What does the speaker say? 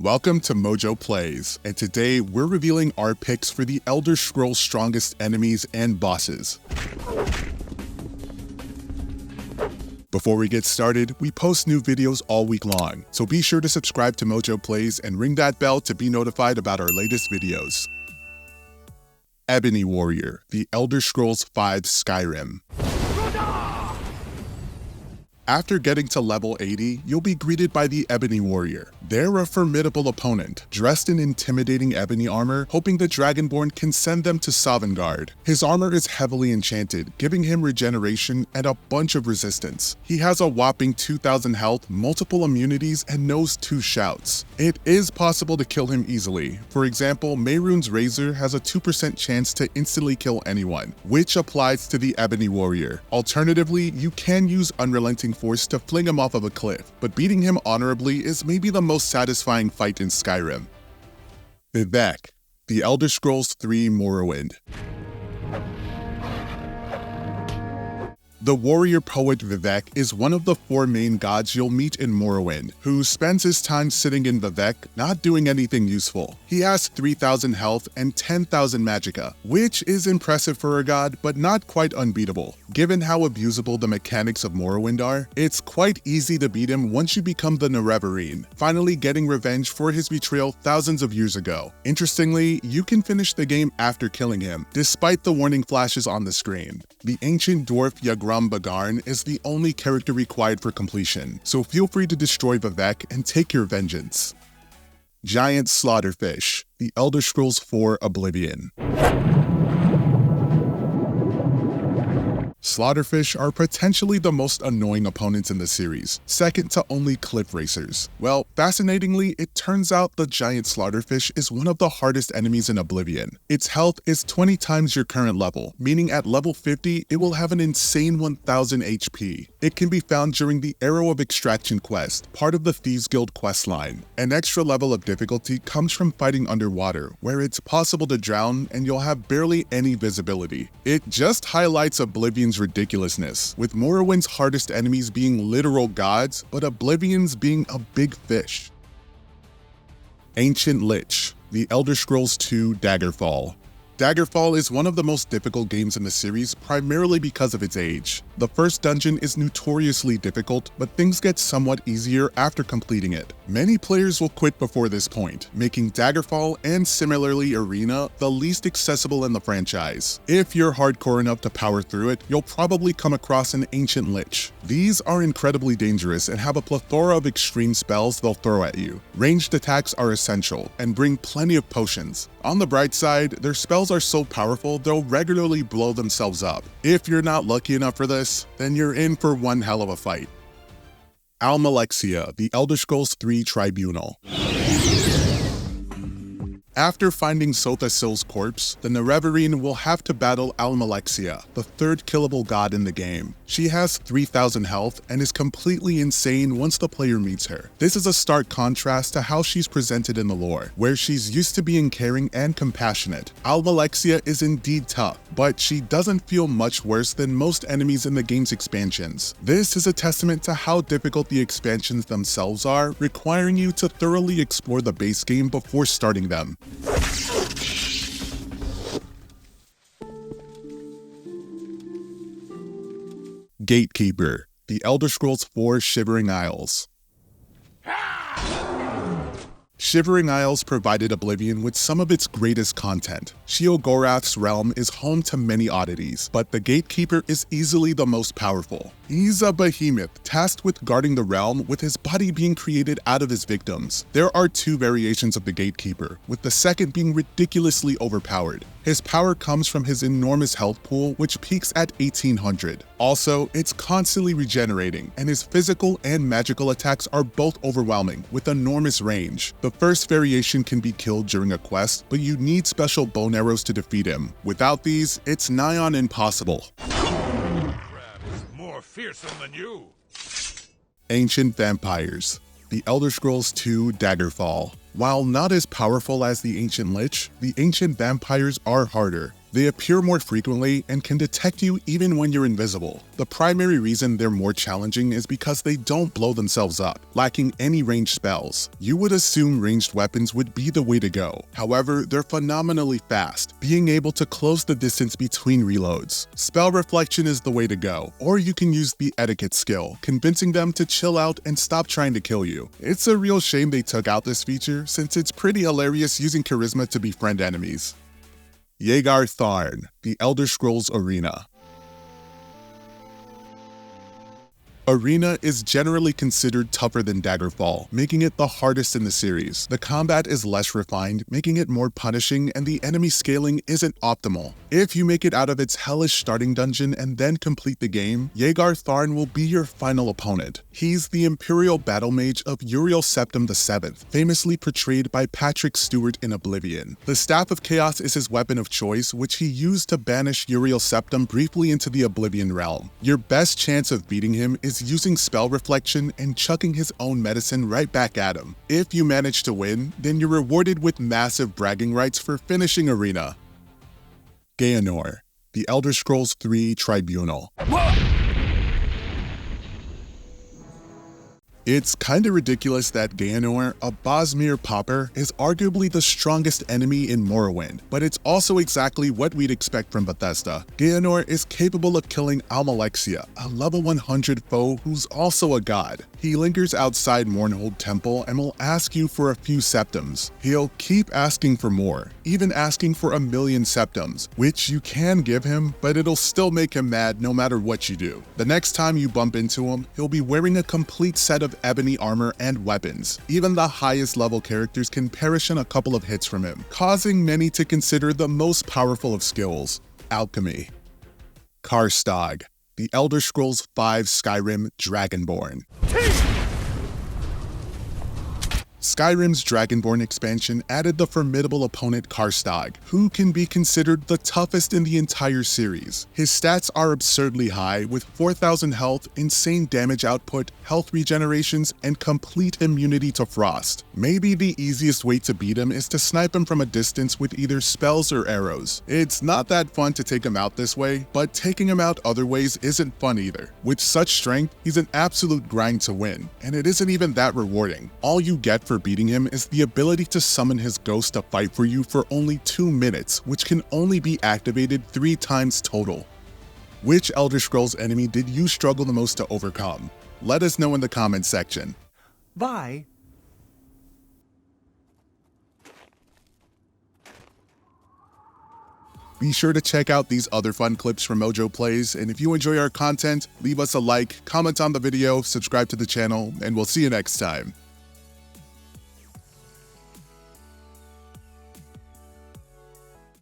Welcome to MojoPlays, and today we're revealing our picks for the Elder Scrolls strongest enemies and bosses. Before we get started, we post new videos all week long, so be sure to subscribe to MojoPlays and ring that bell to be notified about our latest videos. Ebony Warrior, the Elder Scrolls V Skyrim. After getting to level 80, you'll be greeted by the Ebony Warrior. They're a formidable opponent, dressed in intimidating ebony armor, hoping the Dragonborn can send them to Sovngarde. His armor is heavily enchanted, giving him regeneration and a bunch of resistance. He has a whopping 2,000 health, multiple immunities, and knows 2 shouts. It is possible to kill him easily. For example, Mehrunes' Razor has a 2% chance to instantly kill anyone, which applies to the Ebony Warrior. Alternatively, you can use Unrelenting Force to fling him off of a cliff, but beating him honorably is maybe the most satisfying fight in Skyrim. Vivec, the Elder Scrolls III Morrowind. The warrior poet Vivec is one of the 4 main gods you'll meet in Morrowind, who spends his time sitting in Vivec, not doing anything useful. He has 3,000 health and 10,000 magicka, which is impressive for a god, but not quite unbeatable. Given how abusable the mechanics of Morrowind are, it's quite easy to beat him once you become the Nerevarine, finally getting revenge for his betrayal thousands of years ago. Interestingly, you can finish the game after killing him, despite the warning flashes on the screen. The ancient dwarf Jagar Tharn is the only character required for completion, so feel free to destroy Vivec and take your vengeance. Giant Slaughterfish, the Elder Scrolls IV Oblivion. Slaughterfish are potentially the most annoying opponents in the series, second to only cliff racers. Well, fascinatingly, it turns out the giant Slaughterfish is one of the hardest enemies in Oblivion. Its health is 20 times your current level, meaning at level 50, it will have an insane 1000 HP. It can be found during the Arrow of Extraction quest, part of the Thieves Guild questline. An extra level of difficulty comes from fighting underwater, where it's possible to drown and you'll have barely any visibility. It just highlights Oblivion's ridiculousness, with Morrowind's hardest enemies being literal gods, but Oblivion's being a big fish. Ancient Lich, the Elder Scrolls II Daggerfall. Daggerfall is one of the most difficult games in the series, primarily because of its age. The first dungeon is notoriously difficult, but things get somewhat easier after completing it. Many players will quit before this point, making Daggerfall and similarly Arena the least accessible in the franchise. If you're hardcore enough to power through it, you'll probably come across an Ancient Lich. These are incredibly dangerous and have a plethora of extreme spells they'll throw at you. Ranged attacks are essential and bring plenty of potions. On the bright side, their spells are so powerful they'll regularly blow themselves up. If you're not lucky enough for this, then you're in for one hell of a fight. Alexia, the Elder Scrolls III Tribunal. After finding Sothasil's corpse, the Nerevarine will have to battle Alexia, the 3rd killable god in the game. She has 3,000 health and is completely insane once the player meets her. This is a stark contrast to how she's presented in the lore, where she's used to being caring and compassionate. Alexia is indeed tough, but she doesn't feel much worse than most enemies in the game's expansions. This is a testament to how difficult the expansions themselves are, requiring you to thoroughly explore the base game before starting them. GateKeeper, the Elder Scrolls IV Shivering Isles. Shivering Isles provided Oblivion with some of its greatest content. Sheogorath's realm is home to many oddities, but the Gatekeeper is easily the most powerful. He's a behemoth tasked with guarding the realm, with his body being created out of his victims. There are 2 variations of the Gatekeeper, with the second being ridiculously overpowered. His power comes from his enormous health pool, which peaks at 1800. Also, it's constantly regenerating, and his physical and magical attacks are both overwhelming, with enormous range. The first variation can be killed during a quest, but you need special bone arrows to defeat him. Without these, it's nigh on impossible. Crab is more fearsome than you. Ancient Vampires, the Elder Scrolls II Daggerfall. While not as powerful as the Ancient Lich, the Ancient Vampires are harder. They appear more frequently and can detect you even when you're invisible. The primary reason they're more challenging is because they don't blow themselves up, lacking any ranged spells. You would assume ranged weapons would be the way to go. However, they're phenomenally fast, being able to close the distance between reloads. Spell reflection is the way to go, or you can use the etiquette skill, convincing them to chill out and stop trying to kill you. It's a real shame they took out this feature, since it's pretty hilarious using charisma to befriend enemies. Jagar Tharn, the Elder Scrolls Arena. Arena is generally considered tougher than Daggerfall, making it the hardest in the series. The combat is less refined, making it more punishing, and the enemy scaling isn't optimal. If you make it out of its hellish starting dungeon and then complete the game, Jagar Tharn will be your final opponent. He's the Imperial Battle Mage of Uriel Septim VII, famously portrayed by Patrick Stewart in Oblivion. The Staff of Chaos is his weapon of choice, which he used to banish Uriel Septim briefly into the Oblivion realm. Your best chance of beating him is using spell reflection and chucking his own medicine right back at him. If you manage to win, then you're rewarded with massive bragging rights for finishing Arena. Gaenor, the Elder Scrolls III Tribunal. It's kinda ridiculous that Gaenor, a Bosmere pauper, is arguably the strongest enemy in Morrowind, but it's also exactly what we'd expect from Bethesda. Gaenor is capable of killing Alexia, a level 100 foe who's also a god. He lingers outside Mournhold Temple and will ask you for a few septims. He'll keep asking for more, even asking for 1,000,000 septims, which you can give him, but it'll still make him mad no matter what you do. The next time you bump into him, he'll be wearing a complete set of ebony armor and weapons. Even the highest level characters can perish in a couple of hits from him, causing many to consider the most powerful of skills, alchemy. Karstaag, the Elder Scrolls V Skyrim Dragonborn. Skyrim's Dragonborn expansion added the formidable opponent Karstaag, who can be considered the toughest in the entire series. His stats are absurdly high, with 4,000 health, insane damage output, health regenerations, and complete immunity to frost. Maybe the easiest way to beat him is to snipe him from a distance with either spells or arrows. It's not that fun to take him out this way, but taking him out other ways isn't fun either. With such strength, he's an absolute grind to win, and it isn't even that rewarding. All you get for beating him is the ability to summon his ghost to fight for you for only 2 minutes, which can only be activated 3 times total. Which Elder Scrolls enemy did you struggle the most to overcome? Let us know in the comments section. Bye. Be sure to check out these other fun clips from MojoPlays, and if you enjoy our content, leave us a like, comment on the video, subscribe to the channel, and we'll see you next time.